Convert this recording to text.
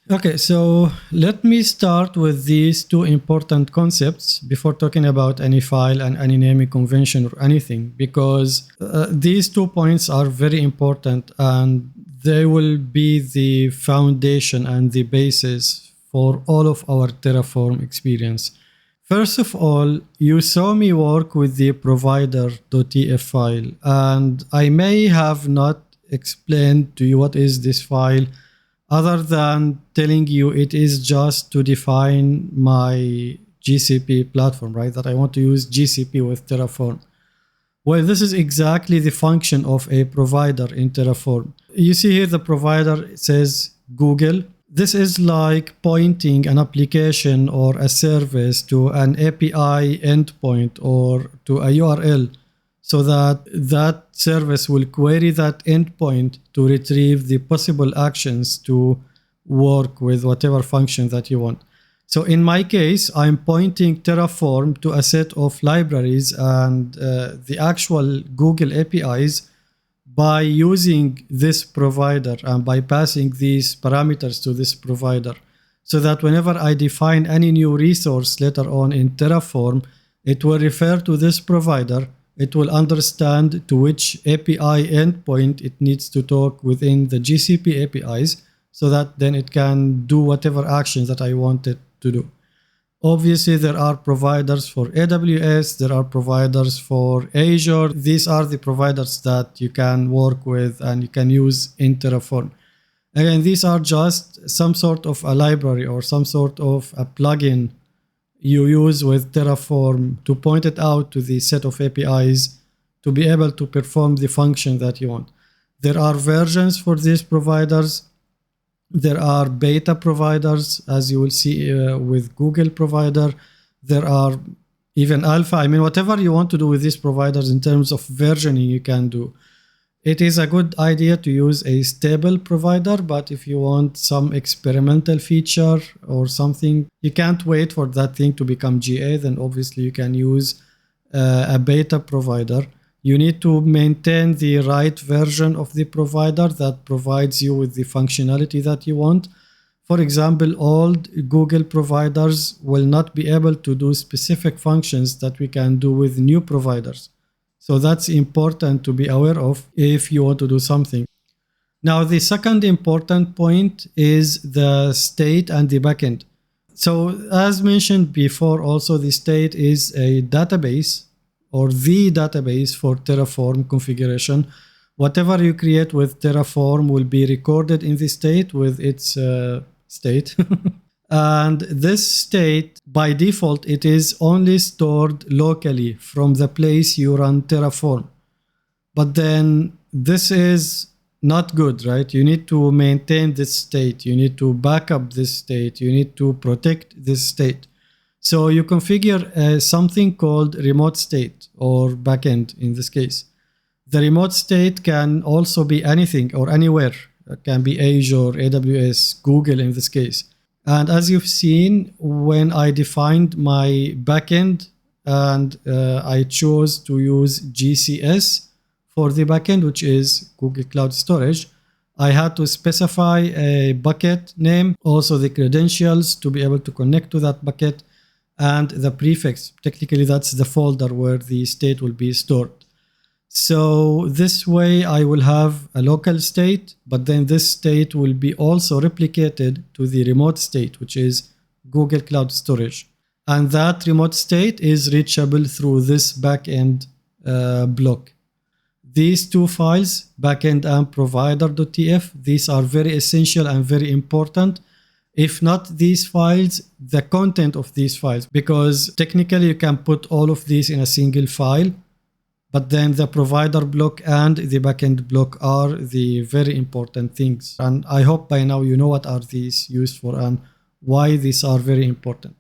Okay, so let me start with these two important concepts before talking about any file and any naming convention or anything, because these 2 points are very important and they will be the foundation and the basis for all of our Terraform experience. First of all, you saw me work with the provider.tf file, and I may have not explained to you what is this file other than telling you it is just to define my GCP platform, right? That I want to use GCP with Terraform. Well, this is exactly the function of a provider in Terraform. You see here the provider says Google. This is like pointing an application or a service to an API endpoint or to a URL, so that that service will query that endpoint to retrieve the possible actions to work with whatever function that you want. So in my case, I'm pointing Terraform to a set of libraries and the actual Google APIs by using this provider and by passing these parameters to this provider, so that whenever I define any new resource later on in Terraform, it will refer to this provider. It will understand to which API endpoint it needs to talk within the GCP APIs, so that then it can do whatever actions that I want it to do. Obviously, there are providers for AWS, there are providers for Azure. These are the providers that you can work with and you can use in Terraform. Again, these are just some sort of a library or some sort of a plugin you use with Terraform to point it out to the set of APIs to be able to perform the function that you want. There are versions for these providers. There are beta providers, as you will see with Google provider. There are even alpha. I mean, whatever you want to do with these providers in terms of versioning, you can do. It is a good idea to use a stable provider, but if you want some experimental feature or something, you can't wait for that thing to become GA, then obviously you can use a beta provider. You need to maintain the right version of the provider that provides you with the functionality that you want. For example, old Google providers will not be able to do specific functions that we can do with new providers. So that's important to be aware of if you want to do something. Now, the second important point is the state and the backend. So as mentioned before, also the state is a database or the database for Terraform configuration. Whatever you create with Terraform will be recorded in the state with its state. And this state, by default, it is only stored locally from the place you run Terraform. But then this is not good, right? You need to maintain this state. You need to back up this state. You need to protect this state. So you configure something called remote state or backend in this case. The remote state can also be anything or anywhere. It can be Azure, AWS, Google in this case. And as you've seen, when I defined my backend and I chose to use GCS for the backend, which is Google Cloud Storage, I had to specify a bucket name, also the credentials to be able to connect to that bucket, and the prefix. Technically, that's the folder where the state will be stored. So this way I will have a local state, but then this state will be also replicated to the remote state, which is Google Cloud Storage. And that remote state is reachable through this backend block. These two files, backend and provider.tf, these are very essential and very important. If not these files, the content of these files, because technically you can put all of these in a single file, but then the provider block and the backend block are the very important things. And I hope by now you know what are these used for and why these are very important.